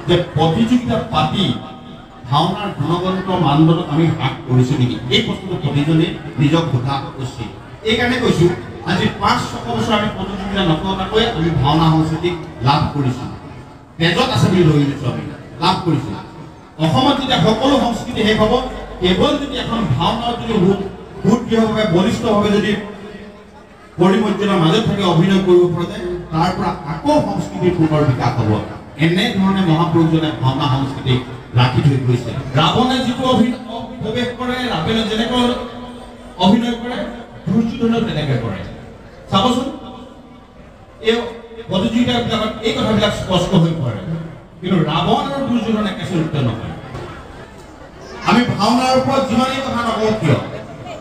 যে প্ৰতিযোগিতা পাতি ভাওনাৰ গুণগত মানদণ্ড আমি হ্ৰাস কৰিছো নেকি এই প্ৰশ্নটো প্ৰতিজনে নিজক সোধা উচিত। এইকাৰণে কৈছো আজি ৫-৬ বছৰ আমি প্ৰতিযোগিতা নকৰাকৈ আমি ভাওনা সংস্কৃতিক লাভ কৰিছো, তেজত আছে বুলি ধৰি লৈছো, আমি লাভ কৰিছো। অসমত যেতিয়া সকলো সংস্কৃতি শেষ হ'ব, কেৱল যদি এখন ভাওনাৰ যদি সুদৃঢ়ভাৱে বলিষ্ঠভাৱে যদি পৰিমৰ্যাদাৰ মাজত থাকি অভিনয় কৰিব পৰা যায়, তাৰ পৰা আকৌ সংস্কৃতিৰ পুনৰ বিকাশ হ'ব। এনেধৰণে মহাপুৰুষজনে ভাওনা সংস্কৃতিক ৰাখি থৈ গৈছে। ৰাৱণে যিটো প্ৰৱেশ কৰে, ৰাৱণে যেনেকৈ অভিনয় কৰে, দুৰ্যোধনে তেনেকৈ কৰে। চাবচোন এই প্ৰতিযোগিতাবিলাকত এই কথাবিলাক স্পষ্ট হৈ পৰে, কিন্তু ৰাৱণ আৰু দুৰ্যোধন একে চৰিত্ৰ নহয়। আমি ভাওনাৰ ওপৰত যিমানেই কথা নকওঁ কিয়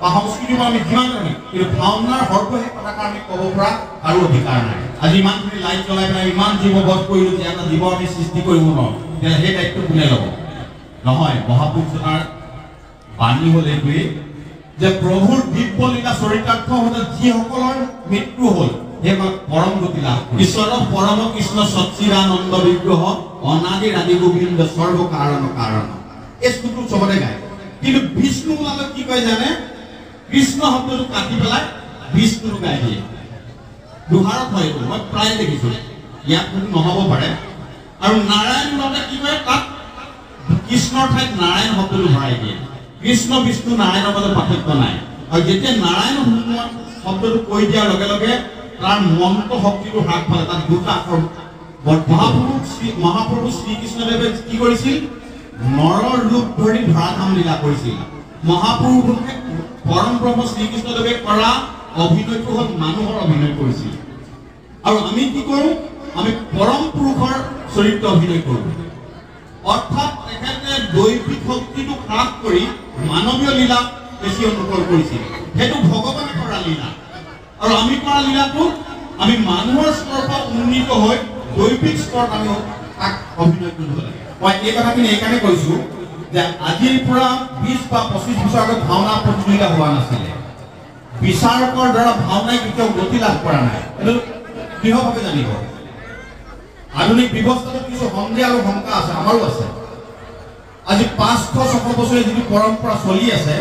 বা সংস্কৃতিৰ পৰা আমি যিমান জানি, কিন্তু ভাওনাৰ সৰ্বশেষ কথাষাৰ আমি ক'ব পৰা আৰু অধিকাৰ নাই। আজি ইমানখিনি লাইট জ্বলাই পেলাই ইমান জীৱ বধ কৰিলো যে এটা জীৱ আমি সৃষ্টি কৰিব নোৱাৰোঁ, তেতিয়া সেই দায়িত্ব কোনে ল'ব? নহয়, মহাপুৰুষজনাৰ বাণী হ'ল এইটোৱেই যে প্ৰভুৰ দিব্য লীলা চৰিতাৰ্থ হওঁতে যিসকলৰ মৃত্যু হ'ল সেইসকল পৰম গতি লাভ কৰে। ঈশ্বৰৰ পৰম কৃষ্ণ সচ্চিদানন্দ বিগ্ৰহ অনাদি আদি গোবিন্দ সৰ্ব কাৰণ কাৰণ, এই শ্লোকটো চবতে গায়। কিন্তু বিষ্ণু ওলালে কি কয় জানে? কৃষ্ণ শব্দটো কাটি পেলাই বিষ্ণুটো গাই দিয়ে। দুহাৰত হয়, মই প্ৰায় দেখিছো, ইয়াত হয়তো নহ'ব পাৰে। আৰু নাৰায়ণ ওলালে কি কয়? তাত কৃষ্ণৰ ঠাইত নাৰায়ণ শব্দটো ভৰাই দিয়ে। কৃষ্ণ বিষ্ণু নাৰায়ণৰ মাজত পাৰ্থক্য নাই। আৰু যেতিয়া নাৰায়ণ শব্দটো কৈ দিয়াৰ লগে লগে তাৰ মন্ত্ৰ শক্তিটো হ্ৰাস পালে, তাত দুটা আখৰ। মহাপ্ৰভু শ্ৰীকৃষ্ণদেৱে কি কৰিছিল? নৰৰ ৰূপ ধৰি ধৰাধাম লীলা কৰিছিল। মহাপুৰুষে পৰম ব্ৰহ্ম শ্ৰীকৃষ্ণদেৱে কৰা অভিনয়টো হ'ল মানুহৰ অভিনয় কৰিছিল। আৰু আমি কি কৰোঁ? আমি পৰম পুৰুষৰ চৰিত্ৰ অভিনয় কৰোঁ। অৰ্থাৎ তেখেতে দৈবিক শক্তিটো হ্ৰাস কৰি মানৱীয় লীলা বেছি অনুকৰণ কৰিছিল। সেইটো ভগৱানে কৰা লীলা। আৰু আমি কৰা লীলাটো আমি মানুহৰ স্তৰৰ পৰা উন্নীত হৈ দৈবিক স্তৰত আমি তাক অভিনয় কৰিব লাগে। মই এই কথাখিনি এইকাৰণে কৈছোঁ যে আজিৰ পৰা ২০ বা ২৫ বছৰ আগত ভাওনা প্ৰতিযোগিতা হোৱা নাছিলে। বিচাৰকৰ দ্বাৰা ভাওনাই কেতিয়াও গতি লাভ কৰা নাই, এইটো দৃঢ়ভাৱে জানিব। আধুনিক ব্যৱস্থাটো কিছু সন্দেহ আৰু শংকা আছে, আমাৰো আছে। আজি ৫০০-৬০০ বছৰে যিটো পৰম্পৰা চলি আছে,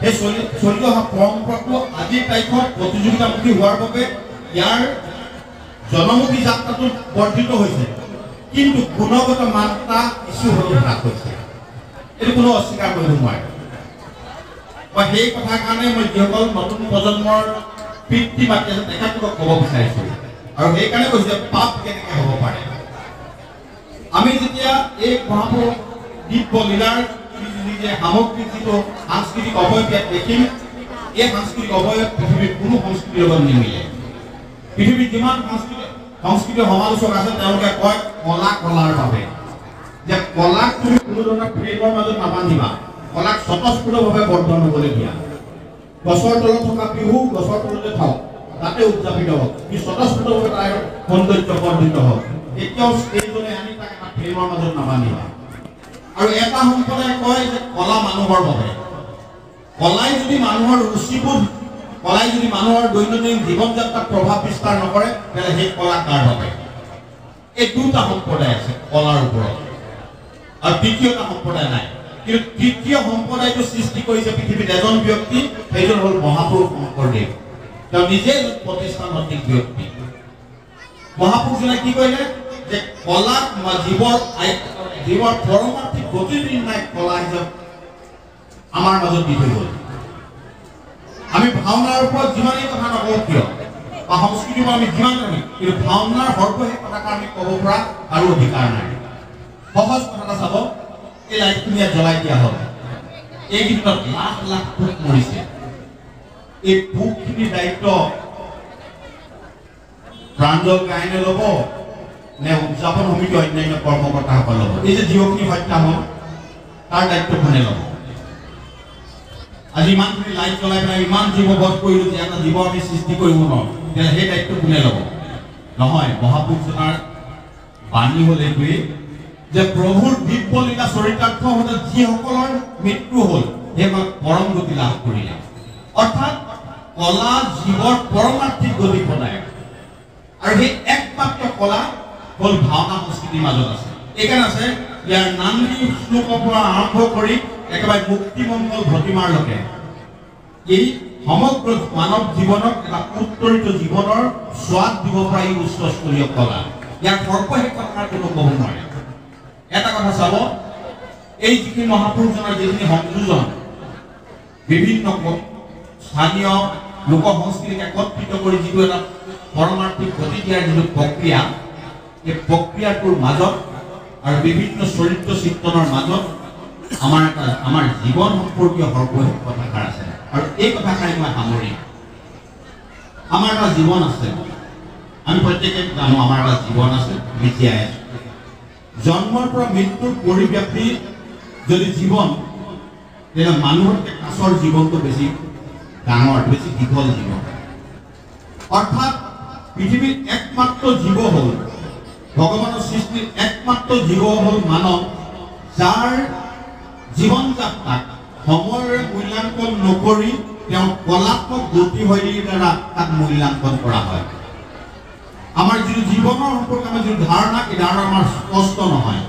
সেই চলি অহা পৰম্পৰাটো আজিৰ তাৰিখত প্ৰতিযোগিতামুখী হোৱাৰ বাবে ইয়াৰ জনমুখী যাত্ৰাটো বৰ্ধিত হৈছে, কিন্তু গুণগত মাত্ৰা কিছু হ'লেও হ্ৰাস হৈছে। এইটো কোনো অস্বীকাৰ কৰিব নোৱাৰে। মই সেই কথাৰ কাৰণে মই যিসকল নতুন প্ৰজন্মৰ পিতৃ মাতৃ আছে তেখেতলোকক ক'ব বিচাৰিছোঁ। আৰু সেইকাৰণে কৈছোঁ যে পাপ কেনেকৈ হ'ব পাৰে। আমি যেতিয়া এই মহাপুৰুষ দিব্য লীলাৰ যে সামগ্ৰিক যিটো সাংস্কৃতিক অৱয়ব ইয়াত দেখিম, এই সাংস্কৃতিক অৱয়ব পৃথিৱীৰ কোনো সংস্কৃতিৰ লগত নিমিলে। পৃথিৱীৰ যিমান সংস্কৃতিৰ সমালোচক আছে তেওঁলোকে কয় কলা কলাৰ বাবে, যে কলাক তুমি কোনো ধৰণৰ ফ্ৰেমৰ মাজত নাবান্ধিবা, কলাক স্বতঃস্ফূৰ্তভাৱে বৰ্ধন হ'বলৈ দিয়া। গছৰ তলত থকা বিহু গছৰ তলতে থাকক, তাতে উদযাপিত হওক, কি স্বতঃস্ফূৰ্তভাৱে তাৰ সৌন্দৰ্য বৰ্ধিত হওক। এতিয়াও ষ্টেজলৈ আনি তাক এটা ফ্ৰেমৰ মাজত নাবান্ধিবা। আৰু এটা সম্প্ৰদায়ে কয় যে কলা মানুহৰ বাবে। কলাই যদি মানুহৰ ৰুচিবোধ, কলাই যদি মানুহৰ দৈনন্দিন জীৱন যাত্ৰাত প্ৰভাৱ বিস্তাৰ নকৰে, তেতিয়াহ'লে সেই কলা কাৰ বাবে? এই দুটা সম্প্ৰদায় আছে কলাৰ ওপৰত, আৰু তৃতীয়টা সম্প্ৰদায় নাই। কিন্তু তৃতীয় সম্প্ৰদায়টো সৃষ্টি কৰিছে পৃথিৱীত এজন ব্যক্তি, সেইজন হ'ল মহাপুৰুষ শংকৰদেৱ। তেওঁ নিজে প্ৰতিষ্ঠানভিত্তিক ব্যক্তি। মহাপুৰুষজনে কি কৰিলে? যে কলাক জীৱৰ পৰমাৰ্থিক গতি নিৰ্ণায়ক কলা হিচাপে আমাৰ মাজত দি থৈ গ'ল। আমি ভাওনাৰ ওপৰত যিমানেই কথা নকওঁ কিয় বা সংস্কৃতিৰ পৰা আমি যিমান জানি, কিন্তু ভাওনাৰ সৰ্বশেষ কথাষাৰ আমি ক'ব পৰা আৰু অধিকাৰ নাই। সহজ কথা এটা চাব, এই লাইটখিনি ইয়াত জ্বলাই দিয়া হ'ল। এই গীতত লাখ লাখ পোক মৰিছে। এই পোকখিনিৰ দায়িত্ব প্ৰাঞ্জল গায়নে ল'ব নে উদযাপন সমিতি অন্যান্য কৰ্মকৰ্তাসকল ল'ব? এই যে যিখিনি হত্যা হ'ল তাৰ দায়িত্ব কোনে ল'ব? আজি ইমানখিনি লাইট জ্বলাই পেলাই ইমান জীৱ বধ কৰিলো যে এটা জীৱ আমি সৃষ্টি কৰিব নোৱাৰোঁ, তেতিয়া সেই দায়িত্ব কোনে ল'ব? নহয়, মহাপুৰুষজনাৰ বাণী হ'ল এইটোৱেই যে প্ৰভুৰ দিব্য লীলা চৰিতাৰ্থ হওঁতে যিসকলৰ মৃত্যু হ'ল সেইসকল পৰম গতি লাভ কৰিলে। অৰ্থাৎ কলা জীৱৰ পৰমাৰ্থিক গতি প্ৰদায়, আৰু সেই একমাত্ৰ কলা হ'ল ভাওনা সংস্কৃতিৰ মাজত আছে। এইখানে আছে ইয়াৰ নান্দী শ্লোকৰ পৰা আৰম্ভ কৰি একেবাৰে মুক্তিমংগল ভটিমাৰলৈকে এই সমগ্ৰ মানৱ জীৱনক এটা উত্তৰিত জীৱনৰ স্বাদ দিব পৰা এই উচ্চস্তৰীয় কলা। ইয়াৰ সৰ্বশেষ কথাৰ কোনো ক'ব নোৱাৰে। এটা কথা চাব, এই যিখিনি মহাপুৰুষজনৰ যিখিনি সংযোজন বিভিন্ন স্থানীয় লোক সংস্কৃতিক একত্ৰিত কৰি যিটো এটা পৰমাৰ্থিক গতি দিয়াৰ যিটো প্ৰক্ৰিয়া, এই প্ৰক্ৰিয়াটোৰ মাজত আৰু বিভিন্ন চৰিত্ৰ চিত্ৰণৰ মাজত আমাৰ জীৱন সম্পৰ্কীয় সৰ্বশেষ কথাষাৰ আছে। আৰু এই কথাষাৰে মই সামৰিম। আমাৰ এটা জীৱন আছে, আমি প্ৰত্যেকে জানো আমাৰ এটা জীৱন আছে, আমি জীয়াই আছো। জন্মৰ পৰা মৃত্যুৰ পৰিব্যাপ্তি যদি জীৱন, তেতিয়া মানুহতকৈ কাছৰ জীৱনটো বেছি ডাঙৰ, বেছি দীঘল জীৱন। অৰ্থাৎ পৃথিৱীৰ একমাত্ৰ জীৱ হ'ল, ভগৱানৰ সৃষ্টিৰ একমাত্ৰ জীৱ হ'ল মানৱ, যাৰ জীৱন যাত্ৰাক সময়ৰে মূল্যাংকন নকৰি তেওঁ কলাত্মক গতিশৈলীৰ দ্বাৰা তাক মূল্যাংকন কৰা হয়। আমাৰ যিটো জীৱনৰ সম্পৰ্কে আমাৰ যিটো ধাৰণা, এই ধাৰণা আমাৰ স্পষ্ট নহয়।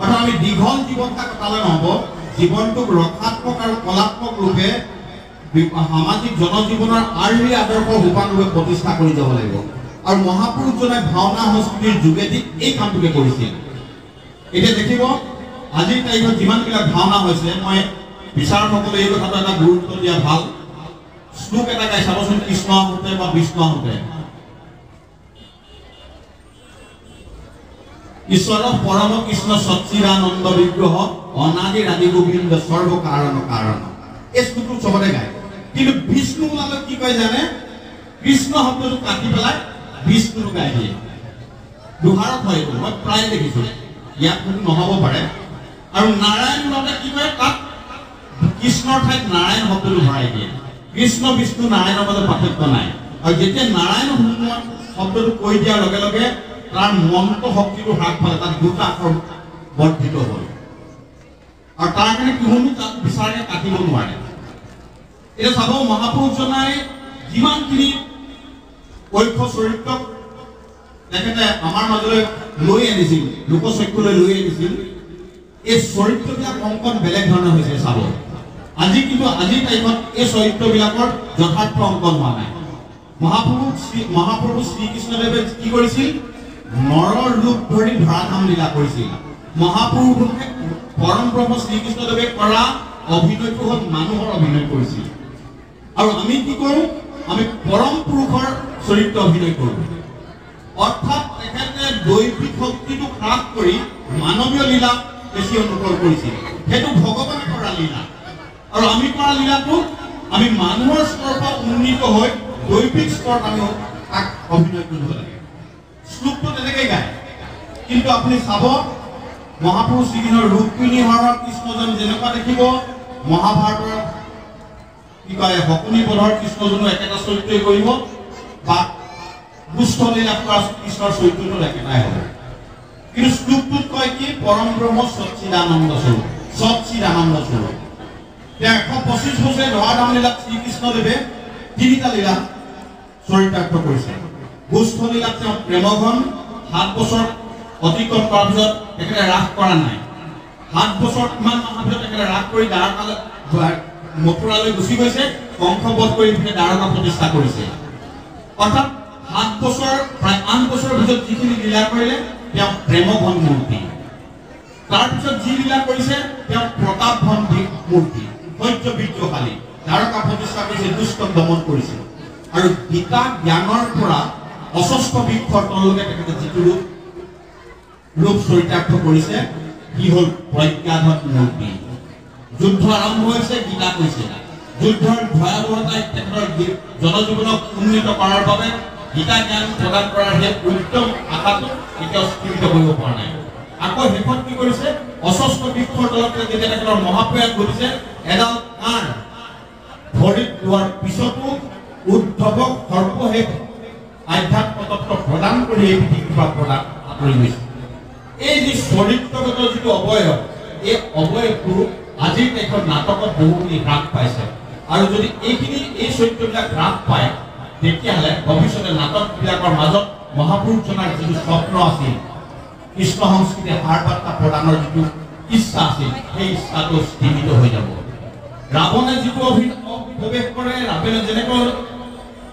অৰ্থাৎ আমি দীঘল জীৱন কটালে নহ'ব, জীৱনটোক ৰসাত্মক আৰু কলাত্মক ৰূপে সামাজিক জনজীৱনৰ আৰ্হি আদৰ্শ ৰূপানুৰূপে প্ৰতিষ্ঠা কৰি যাব লাগিব। আৰু মহাপুৰুষজনে ভাওনা সংস্কৃতিৰ যোগেদি এই কামটোকে কৰিছিল। এতিয়া দেখিব আজিৰ তাৰিখত যিমানবিলাক ভাওনা হৈছে, মই বিচাৰকসকলে এই কথাটো এটা গুৰুত্ব দিয়া ভাল। শ্লোক এটা গাই চাবচোন, কৃষ্ণ আহোঁতে বা বিষ্ণু আহোঁতে, ঈশ্বৰ পৰম কৃষ্ণ সচ্চিদানন্দ বিগ্ৰহ অনাদি আদি গোবিন্দ সৰ্ব কাৰণ কাৰণ। এই শ্লোকটো চবতে গায়, কিন্তু বিষ্ণু ওলালে কি কয় জানে? কৃষ্ণ শব্দটো কাটি পেলাই বিষ্ণুটো গাই দিয়ে। দুহাৰত হয়, মই প্ৰায় দেখিছো, ইয়াত কিন্তু নহ'ব পাৰে। আৰু নাৰায়ণ ওলালে কি কয়? তাত কৃষ্ণৰ ঠাইত নাৰায়ণ শব্দটো ভৰাই দিয়ে। কৃষ্ণ বিষ্ণু নাৰায়ণৰ মাজত পাৰ্থক্য নাই। আৰু যেতিয়া নাৰায়ণ শব্দটো কৈ দিয়াৰ লগে লগে তাৰ মন্ত্ৰ শক্তিটো হ্ৰাস পালে, তাত দুটা আখৰ বৰ্ধিত হ'ল। আৰু তাৰ কাৰণে কোনো তাত বিচাৰে কাটিব নোৱাৰে। এতিয়া চাব, মহাপুৰুষজনাই যিমানখিনি ঐক্য চৰিত্ৰক তেখেতে আমাৰ মাজলৈ লৈ আনিছিল, লোকচক্ষুলৈ লৈ আনিছিল, এই চৰিত্ৰবিলাক অংকন বেলেগ ধৰণৰ হৈছে। চাব, আজি কিন্তু আজিৰ তাৰিখত এই চৰিত্ৰবিলাকৰ যথাৰ্থ অংকন হোৱা নাই। মহাপ্ৰভু শ্ৰীকৃষ্ণদেৱে কি কৰিছিল? নৰৰ ৰূপ ধৰি ধৰাধাম লীলা কৰিছিল। মহাপুৰুষে পৰম ব্ৰহ্ম শ্ৰীকৃষ্ণদেৱে কৰা অভিনয়টো হ'ল মানুহৰ অভিনয় কৰিছিল। আৰু আমি কি কৰোঁ? আমি পৰম পুৰুষৰ চৰিত্ৰ অভিনয় কৰোঁ। অৰ্থাৎ তেখেতে দৈবিক শক্তিটো হ্ৰাস কৰি মানৱীয় লীলা বেছি অনুকৰণ কৰিছিল। সেইটো ভগৱানে কৰা লীলা। আৰু আমি কৰা লীলাটো আমি মানুহৰ স্তৰৰ পৰা উন্নীত হৈ দৈবিক স্তৰত আমি তাক অভিনয় কৰিব লাগে। শ্লোকটো তেনেকৈ গায়। কিন্তু আপুনি চাব, মহাপুৰুষ শ্ৰীকৃষ্ণৰ ৰুক্মিণী হৰণৰ কৃষ্ণজন যেনেকুৱা দেখিব, মহাভাৰতৰ কি কয় শকুনি বধৰ কৃষ্ণজনো একেটা চৰিত্ৰই কৰিব, বা দুষ্ট লীলা কৰা কৃষ্ণৰ চৰিত্ৰটো একেটাই হ'ব। কিন্তু শ্লোকটোত কয় কি? পৰম ব্ৰহ্ম সচ্চিদানন্দ স্বৰূপ, সচ্চিদানন্দ স্বৰূপ। 125 বছৰে ধৰাধাম লীলাত শ্ৰীকৃষ্ণদেৱে 3টা লীলা চৰিতাৰ্থ কৰিছে। দুষ্ট লীলাত তেওঁ প্ৰেমঘন 7 বছৰ অতিক্ৰম কৰাৰ পিছত তেখেতে ৰাস কৰা নাই। 7 বছৰ কিমান মাহৰ পিছত তেখেতে ৰাস কৰি মথুৰালৈ গুচি গৈছে, কংসবধ কৰি দ্বাৰকা প্ৰতিষ্ঠা কৰিছে। অৰ্থাৎ 7 বছৰ, প্ৰায় 8 বছৰৰ ভিতৰত যিখিনি লীলা কৰিলে তেওঁ প্ৰেমঘন মূৰ্তি। তাৰপিছত যি লীলা কৰিছে তেওঁ প্ৰতাপঘন মূৰ্তি, সহ্য বিদ্ৰোহালী, দ্বাৰকা প্ৰতিষ্ঠা কৰিছে, দুষ্টক দমন কৰিছে। আৰু গীতা জ্ঞানৰ পৰা অস্বস্থ বৃক্ষৰ তললৈকে তেখেতে যিটো ৰূপ চৰিতাৰ্থ কৰিছে, কি হ'ল? প্ৰজ্ঞাধন মূৰ্তি। যুদ্ধ আৰম্ভ হৈছে, গীতা কৈছে। যুদ্ধৰ ভয়াৱহতাই তেখেতৰ জনজীৱনক উন্নীত কৰাৰ বাবে গীতা জ্ঞান প্ৰদান কৰাৰ সেই উত্তম আশাটো কেতিয়াও স্থিৰিত কৰিব পৰা নাই। আকৌ শেষত কি কৰিছে? অস্বস্থ বৃক্ষৰ তলত যেতিয়া তেখেতৰ মহাপ্ৰয়াস ঘটিছে, এডাল কাঁড় ভৰিত লোৱাৰ পিছতো উদ্ধৱক সৰ্বশেষ আধ্যাত্ম তত্ত্ব প্ৰদান কৰি এই পৃথিৱীৰ পৰা প্ৰদান কৰি গৈছে। এই যি চৰিত্ৰগত যিটো অৱয়ব, এই অৱয়বটো আজিৰ তাৰিখত নাটকত বহুখিনি হ্ৰাস পাইছে। আৰু যদি এই চৰিত্ৰবিলাক হ্ৰাস পায়, তেতিয়াহ'লে ভৱিষ্যতে নাটকবিলাকৰ মাজত মহাপুৰুষজনাৰ যিটো স্বপ্ন আছিল, কৃষ্ণ সংস্কৃতিৰ সাৰ বাৰ্তা প্ৰদানৰ যিটো ইচ্ছা আছিল সেই ইচ্ছাটো সীমিত হৈ যাব ৰাৱণে যিটো প্ৰৱেশ কৰে ৰাৱণে যেনেকৈ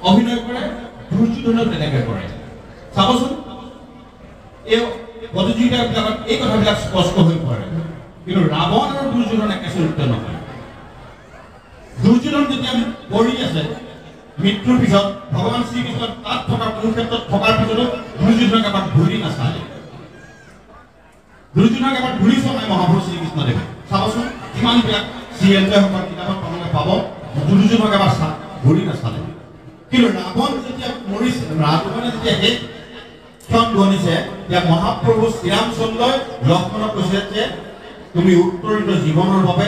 অভিনয় কৰে দুৰ্যোধনেও তেনেকৈ কৰে চাবচোন এই প্ৰতিযোগিতাবিলাকত এই কথাবিলাক স্পষ্ট হৈ পৰে কিন্তু ৰাৱণ আৰু দুৰ্যোধন একে চৰিত্ৰ নহয় দুৰ্যোধন যেতিয়া পৰি আছে মৃত্যুৰ পিছত ভগৱান শ্ৰীকৃষ্ণ তাত থকা কুৰুক্ষেত্ৰত থকাৰ পিছতো দুৰ্যোধনক এবাৰ ঘূৰি নাচালে দুৰ্যোধনক এবাৰ ঘূৰি চোৱাই মহাপুৰুষ শ্ৰীকৃষ্ণদেৱে চাবচোন কিমানবিলাক চিৰিয়েলতে হওক কিতাপত আপোনালোকে পাব দুৰ্যোধনক এবাৰ ঘূৰি নাচালে কিন্তু ৰাৱণ যেতিয়া মৰিছে ৰাৱণে যেতিয়া সেই ক্ষণ গণিছে যে মহাপ্ৰভু শ্ৰীৰামচন্দ্ৰই লক্ষ্মণক কৈছে যে তুমি উত্তৰিত জীৱনৰ বাবে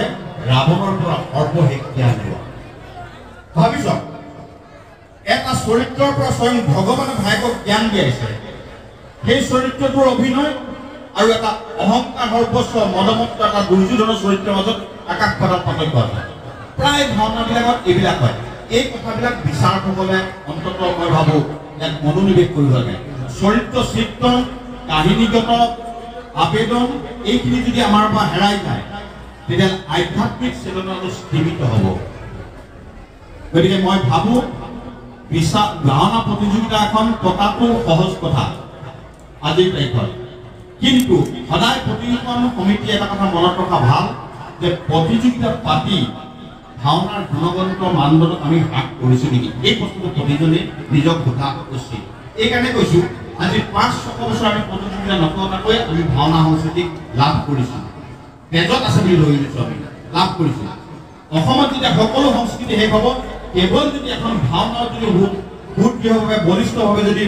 ৰাৱণৰ পৰা সৰ্বশেষ জ্ঞান লোৱা ভাবিছ এটা চৰিত্ৰৰ পৰা স্বয়ং ভগৱানে ভায়েকক জ্ঞান দিয়াইছে সেই চৰিত্ৰটোৰ অভিনয় আৰু এটা অহংকাৰ সৰ্বস্ব মদমত্ত এটা দুৰ্যোধনৰ চৰিত্ৰৰ মাজত আকাশ পাতাল পাৰ্থক্য আছে প্ৰায় ভাওনাবিলাকত এইবিলাক হয় এই কথাবিলাক বিচাৰকসকলে অন্ততঃ মই ভাবোঁ ইয়াত মনোনিৱেশ কৰিব লাগে চৰিত্ৰ চিত্ৰণ কাহিনীগত আবেদন এইখিনি যদি আমাৰ পৰা হেৰাই যায় তেতিয়া আধ্যাত্মিক চেতনাটো সীমিত হ'ব গতিকে মই ভাবোঁ ভাওনা প্ৰতিযোগিতা এখন পতাটো সহজ কথা আজিৰ তাৰিখত কিন্তু সদায় প্ৰতিখন সমিতিয়ে এটা কথা মনত ৰখা ভাল যে প্ৰতিযোগিতা পাতি ভাওনাৰ গুণগত মানদণ্ড আমি হ্ৰাস কৰিছোঁ নেকি এই বস্তুটো প্ৰতিজনে নিজক সোধা উচিত এইকাৰণে কৈছোঁ আজি ৫-৬ বছৰ আমি প্ৰতিযোগিতা নপতাকৈ আমি ভাওনা সংস্কৃতিক লাভ কৰিছোঁ তেজত আছে বুলি ধৰি লৈছোঁ আমি লাভ কৰিছোঁ অসমত যেতিয়া সকলো সংস্কৃতি শেষ হ'ব কেৱল যদি এখন ভাওনা যদি সুদৃঢ়ভাৱে বলিষ্ঠভাৱে যদি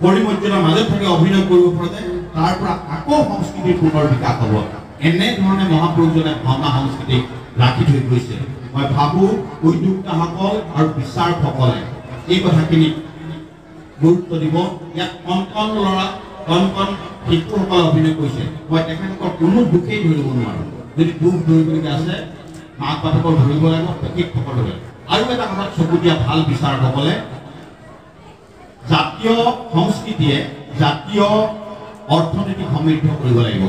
পৰিমৰ্যাদাৰ মাজত থাকে অভিনয় কৰিব পৰা যায় তাৰ পৰা আকৌ সংস্কৃতিৰ পুনৰ বিকাশ হ'ব এনেধৰণে মহাপুৰুষজনে ভাওনা সংস্কৃতিক ৰাখি থৈ গৈছে মই ভাবোঁ উদ্যোক্তাসকল আৰু বিচাৰকসকলে এই কথাখিনি গুৰুত্ব দিব ইয়াত কণ কণ ল'ৰা কণ কণ শিশুসকলে অভিনয় কৰিছে মই তেখেতলোকৰ কোনো দুখেই ধৰিব নোৱাৰোঁ যদি দুখ ধৰিবলগীয়া আছে মাক বাপেকক ধৰিব লাগিব শিক্ষকসকলে আৰু এটা কথাত চকু দিয়া ভাল বিচাৰকসকলে জাতীয় সংস্কৃতিয়ে জাতীয় অৰ্থনীতি সমৃদ্ধ কৰিব লাগিব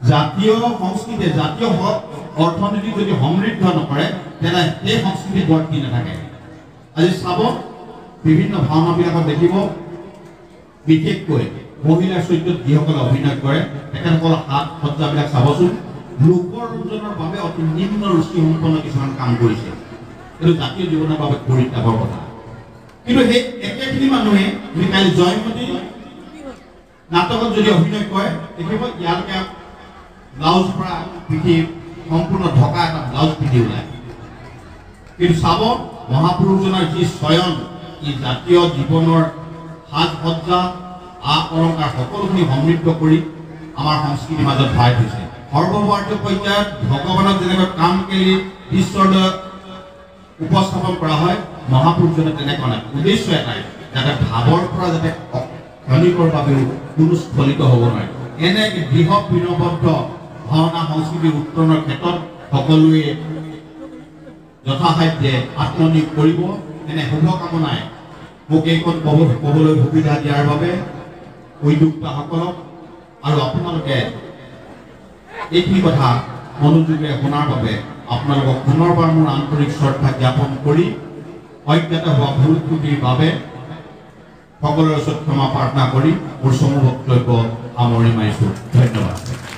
জাতীয় সংস্কৃতিয়ে জাতীয় অৰ্থনীতি যদি সমৃদ্ধ নকৰে তেনে সেই সংস্কৃতি বৰ্তি নাথাকে আজি চাব বিভিন্ন ভাওনাবিলাকত দেখিব বিশেষকৈ মহিলাৰ চৰিত্ৰত যিসকলে অভিনয় কৰে তেখেতসকলৰ হাত সজ্জাবিলাক চাবচোন লোকৰ ওজনৰ বাবে অতি নিম্ন ৰুচিসম্পন্ন কিছুমান কাম কৰিছে এইটো জাতীয় জীৱনৰ বাবে পৰিত্যাগৰ কথা কিন্তু সেই একেখিনি মানুহে যদি কালি জয়মতী নাটকত যদি অভিনয় কৰে দেখিব ইয়ালৈকে ব্লাউজ পৰা পিঠি সম্পূৰ্ণ ঢকা এটা ব্লাউজ পিন্ধি ওলায় কিন্তু চাব মহাপুৰুষজনৰ যি চয়ন ই জাতীয় জীৱনৰ সাজ সজ্জা আ অলংকাৰ সকলোখিনি সমৃদ্ধ কৰি আমাৰ সংস্কৃতিৰ মাজত ভৰাই থৈছে সৰ্বভাৰতীয় পৰ্যায়ত ভগৱানক যেনেকৈ কাম কেলি বিশ্বৰ উপস্থাপন কৰা হয় মহাপুৰুষজনে তেনেকুৱা নাই উদ্দেশ্য এটাই যাতে ভাৱৰ পৰা যাতে ক্ষণিকৰ বাবেও কোনো স্খলিত হ'ব নোৱাৰে এনে বৃহৎ বিনবদ্ধ ভাওনা সংস্কৃতিৰ উত্তৰণৰ ক্ষেত্ৰত সকলোৱে যথাসাধ্যে আত্মনিয়োগ কৰিব এনে শুভকামনাই মোক এইখন ক'বলৈ সুবিধা দিয়াৰ বাবে উদ্যোক্তাসকলক আৰু আপোনালোকে এইখিনি কথা মনোযোগেৰে শুনাৰ বাবে আপোনালোকক পুনৰবাৰ মোৰ আন্তৰিক শ্ৰদ্ধা জ্ঞাপন কৰি অজ্ঞাত হোৱা ভুল ত্ৰুটিৰ বাবে সকলোৰে ওচৰত ক্ষমা প্ৰাৰ্থনা কৰি মোৰ চমু বক্তব্য সামৰণি মাৰিছোঁ ধন্যবাদ